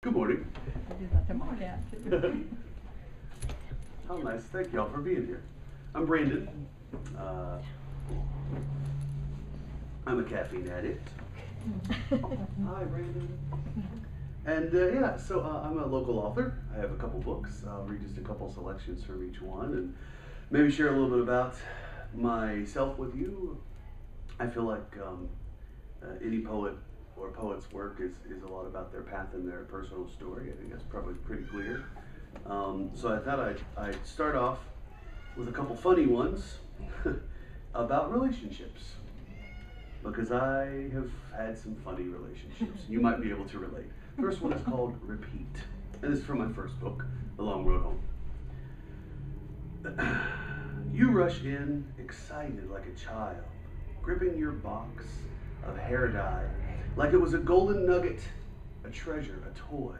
Good morning. I did that to my cat too. How nice. Thank y'all for being here. I'm Brandon. I'm a caffeine addict. Hi, Brandon. And I'm a local author. I have a couple books. I'll read just a couple selections from each one and maybe share a little bit about myself with you. I feel like any poet or poet's work is a lot about their path and their personal story. I think that's probably pretty clear. So I thought I'd start off with a couple funny ones about relationships, because I have had some funny relationships. You might be able to relate. First one is called Repeat, and this is from my first book, The Long Road Home. You rush in, excited like a child, gripping your box of hair dye like it was a golden nugget, a treasure, a toy.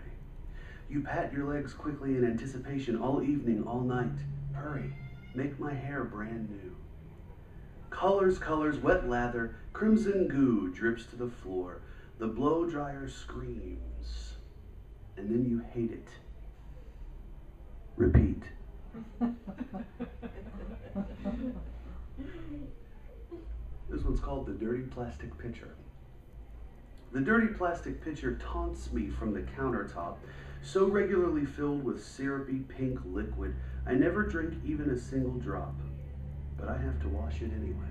You pat your legs quickly in anticipation all evening, all night. Hurry, make my hair brand new. Colors, colors, wet lather, crimson goo drips to the floor. The blow dryer screams, and then you hate it. Repeat. This one's called The Dirty Plastic Pitcher. The dirty plastic pitcher taunts me from the countertop, so regularly filled with syrupy pink liquid, I never drink even a single drop, but I have to wash it anyway.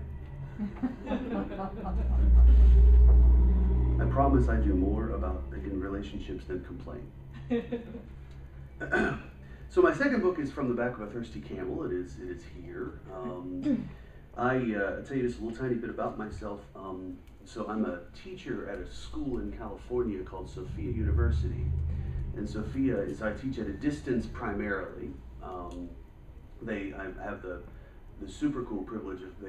I promise I do more in relationships than complain. So my second book is from the back of a Thirsty Camel. It is here. I'll tell you just a little tiny bit about myself. So I'm a teacher at a school in California called Sophia University. And Sophia I teach at a distance primarily. I have the super cool privilege of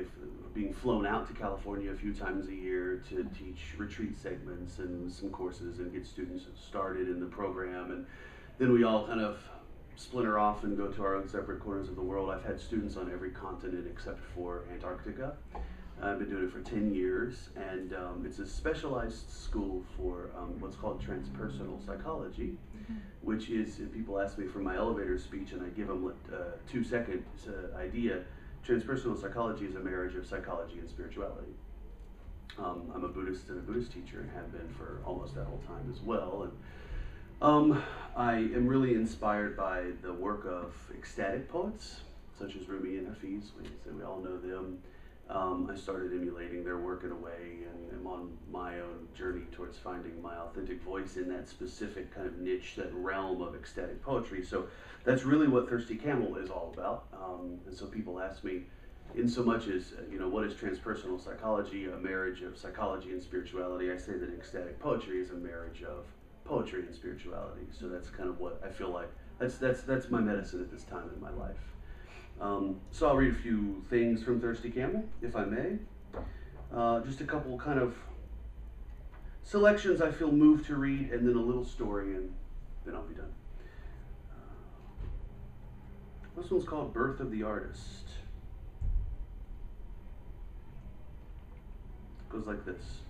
being flown out to California a few times a year to teach retreat segments and some courses and get students started in the program. And then we all kind of splinter off and go to our own separate corners of the world. I've had students on every continent except for Antarctica. I've been doing it for 10 years, and it's a specialized school for what's called transpersonal psychology, which is, if people ask me for my elevator speech and I give them a 2-second idea, transpersonal psychology is a marriage of psychology and spirituality. I'm a Buddhist and a Buddhist teacher and have been for almost that whole time as well. And I am really inspired by the work of ecstatic poets, such as Rumi and Hafiz. We all know them. I started emulating their work in a way, and am on my own journey towards finding my authentic voice in that specific kind of niche, that realm of ecstatic poetry. So that's really what Thirsty Camel is all about. And so people ask me, in so much as, what is transpersonal psychology, a marriage of psychology and spirituality? I say that ecstatic poetry is a marriage of poetry and spirituality. So that's kind of what I feel like, that's my medicine at this time in my life. So I'll read a few things from Thirsty Camel, if I may. Just a couple kind of selections I feel moved to read, and then a little story, and then I'll be done. This one's called Birth of the Artist. It goes like this.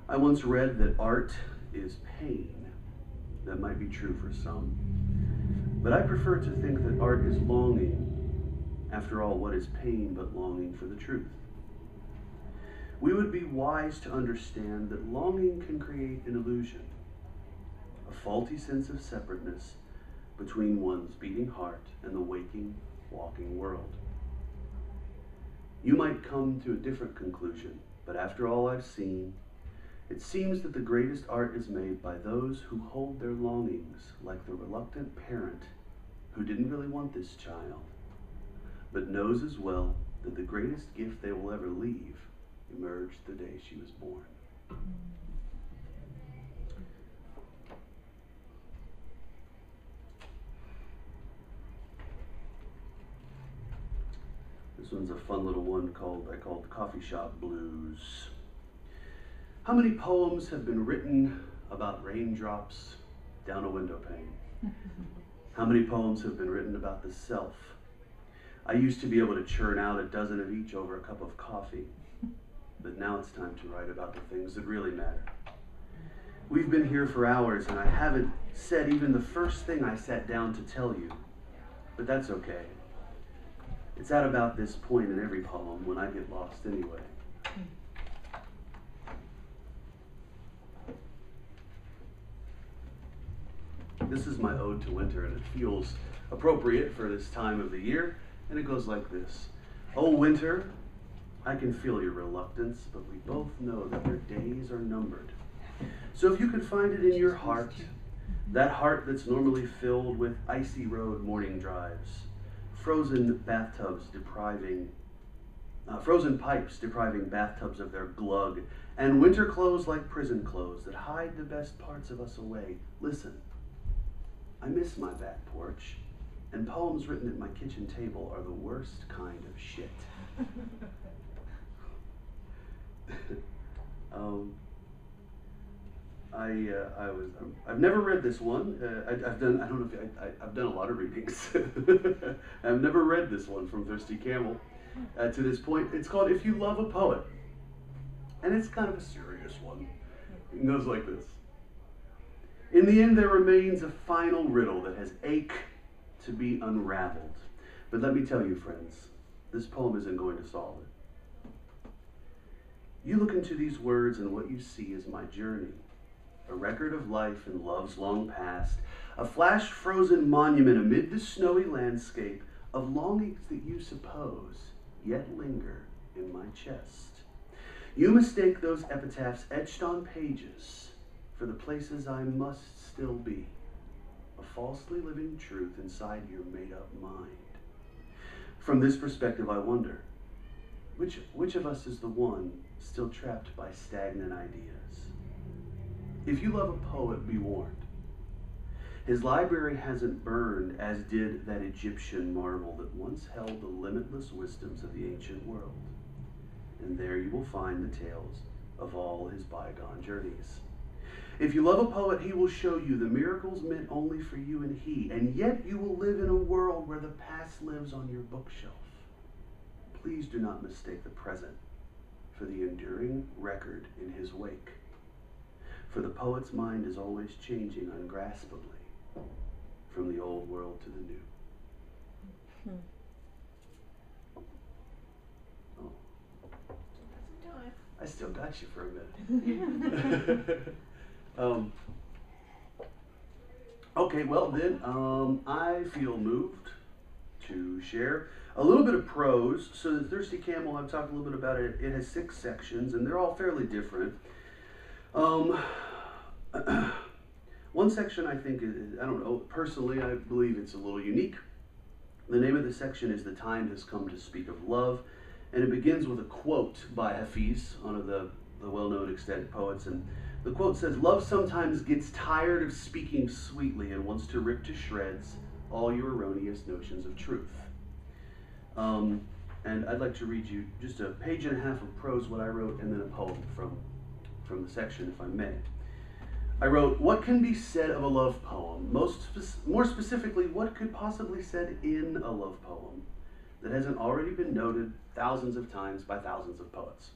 I once read that art is pain. That might be true for some. But I prefer to think that art is longing. After all, what is pain but longing for the truth? We would be wise to understand that longing can create an illusion, a faulty sense of separateness between one's beating heart and the waking, walking world. You might come to a different conclusion, but after all I've seen, it seems that the greatest art is made by those who hold their longings like the reluctant parent who didn't really want this child, but knows as well that the greatest gift they will ever leave emerged the day she was born. This one's a fun little one I called Coffee Shop Blues. How many poems have been written about raindrops down a window pane? How many poems have been written about the self? I used to be able to churn out a dozen of each over a cup of coffee, but now it's time to write about the things that really matter. We've been here for hours and I haven't said even the first thing I sat down to tell you. But that's okay. It's at about this point in every poem when I get lost anyway. This is my ode to winter, and it feels appropriate for this time of the year, and it goes like this. Oh, winter, I can feel your reluctance, but we both know that your days are numbered. So if you could find it in your heart, that heart that's normally filled with icy road morning drives, frozen pipes depriving bathtubs of their glug, and winter clothes like prison clothes that hide the best parts of us away. Listen, I miss my back porch, and poems written at my kitchen table are the worst kind of shit. I've never read this one. I've done a lot of readings. I've never read this one from Thirsty Camel to this point. It's called If You Love a Poet. And it's kind of a serious one. It goes like this. In the end, there remains a final riddle that has ache to be unraveled. But let me tell you, friends, this poem isn't going to solve it. You look into these words and what you see is my journey. A record of life and loves long past, a flash-frozen monument amid the snowy landscape of longings that you suppose yet linger in my chest. You mistake those epitaphs etched on pages for the places I must still be, a falsely living truth inside your made-up mind. From this perspective, I wonder, which of us is the one still trapped by stagnant ideas? If you love a poet, be warned. His library hasn't burned as did that Egyptian marble that once held the limitless wisdoms of the ancient world. And there you will find the tales of all his bygone journeys. If you love a poet, he will show you the miracles meant only for you and he, and yet you will live in a world where the past lives on your bookshelf. Please do not mistake the present for the enduring record in his wake. For the poet's mind is always changing ungraspably from the old world to the new. Oh. I still got you for a minute. Okay, well then, I feel moved to share a little bit of prose. So the Thirsty Camel, I've talked a little bit about it. It has 6 sections, and they're all fairly different. One section I think is, I don't know, personally I believe it's a little unique. The name of the section is The Time Has Come to Speak of Love, and it begins with a quote by Hafiz, one of the well-known ecstatic poets, and the quote says, "Love sometimes gets tired of speaking sweetly and wants to rip to shreds all your erroneous notions of truth." And I'd like to read you just a page and a half of prose, what I wrote, and then a poem from the section, if I may. I wrote, "What can be said of a love poem? More specifically, what could possibly be said in a love poem that hasn't already been noted thousands of times by thousands of poets?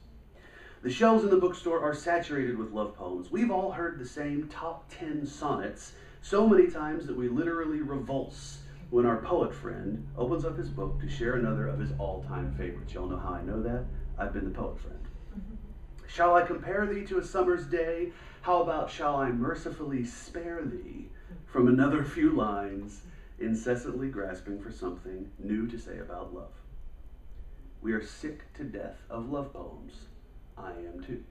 The shelves in the bookstore are saturated with love poems. We've all heard the same top 10 sonnets so many times that we literally revulse when our poet friend opens up his book to share another of his all-time favorites. Y'all know how I know that? I've been the poet friend. Shall I compare thee to a summer's day? How about shall I mercifully spare thee from another few lines, incessantly grasping for something new to say about love? We are sick to death of love poems. I am too.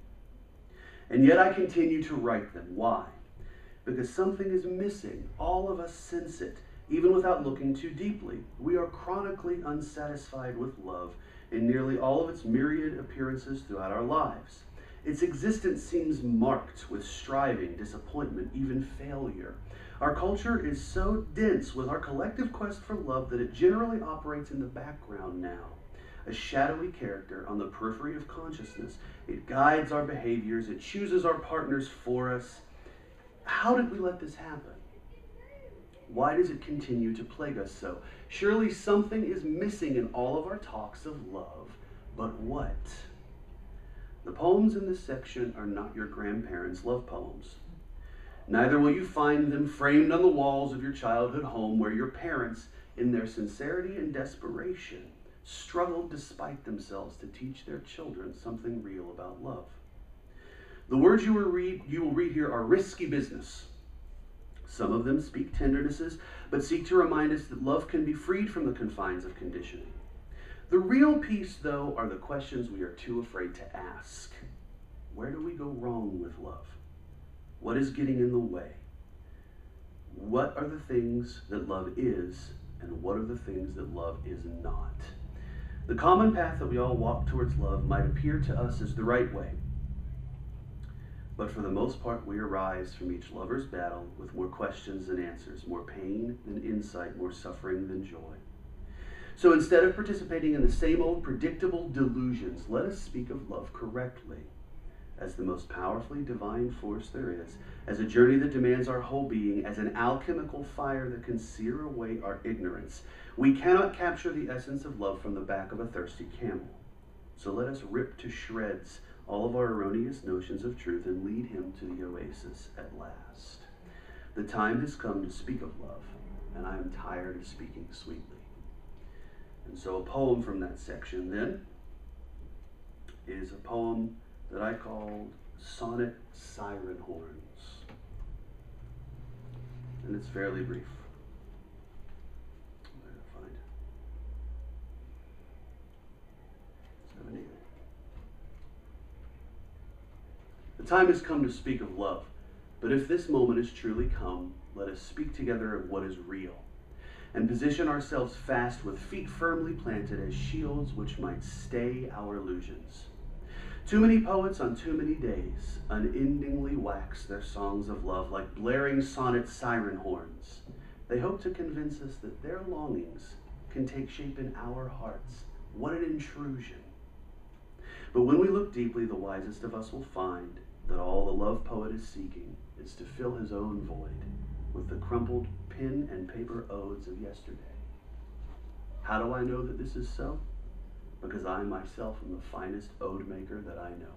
And yet I continue to write them. Why? Because something is missing. All of us sense it, even without looking too deeply. We are chronically unsatisfied with love in nearly all of its myriad appearances throughout our lives. Its existence seems marked with striving, disappointment, even failure. Our culture is so dense with our collective quest for love that it generally operates in the background now, a shadowy character on the periphery of consciousness. It guides our behaviors, it chooses our partners for us. How did we let this happen? Why does it continue to plague us so? Surely something is missing in all of our talks of love, but what? The poems in this section are not your grandparents' love poems. Neither will you find them framed on the walls of your childhood home where your parents, in their sincerity and desperation, struggled despite themselves to teach their children something real about love. The words you will read here are risky business. Some of them speak tendernesses, but seek to remind us that love can be freed from the confines of conditioning. The real piece, though, are the questions we are too afraid to ask. Where do we go wrong with love? What is getting in the way? What are the things that love is, and what are the things that love is not? The common path that we all walk towards love might appear to us as the right way, but for the most part, we arise from each lover's battle with more questions than answers, more pain than insight, more suffering than joy. So instead of participating in the same old predictable delusions, let us speak of love correctly, as the most powerfully divine force there is, as a journey that demands our whole being, as an alchemical fire that can sear away our ignorance. We cannot capture the essence of love from the back of a thirsty camel. So let us rip to shreds all of our erroneous notions of truth and lead him to the oasis at last. The time has come to speak of love, and I am tired of speaking sweetly. And so a poem from that section then is a poem that I called Sonnet Siren Horns. And it's fairly brief. Where to find it? 78. The time has come to speak of love, but if this moment has truly come, let us speak together of what is real, and position ourselves fast with feet firmly planted as shields which might stay our illusions. Too many poets on too many days unendingly wax their songs of love like blaring sonnet siren horns. They hope to convince us that their longings can take shape in our hearts. What an intrusion. But when we look deeply, the wisest of us will find that all the love poet is seeking is to fill his own void with the crumpled pen and paper odes of yesterday. How do I know that this is so? Because I myself am the finest ode maker that I know.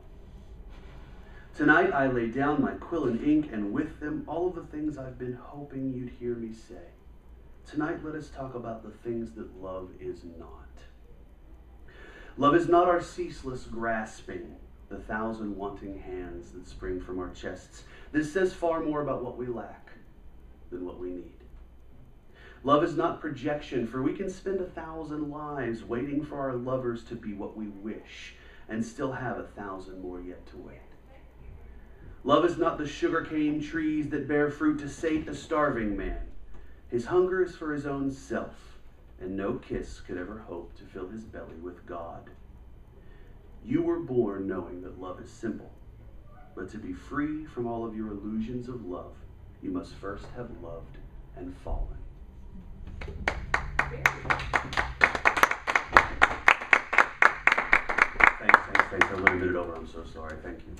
Tonight I lay down my quill and ink, and with them all of the things I've been hoping you'd hear me say. Tonight let us talk about the things that love is not. Love is not our ceaseless grasping, the thousand wanting hands that spring from our chests. This says far more about what we lack than what we need. Love is not projection, for we can spend 1,000 lives waiting for our lovers to be what we wish, and still have 1,000 more yet to wait. Love is not the sugarcane trees that bear fruit to sate a starving man. His hunger is for his own self, and no kiss could ever hope to fill his belly with God. You were born knowing that love is simple, but to be free from all of your illusions of love, you must first have loved and fallen. Thanks. I went a minute over. I'm so sorry. Thank you.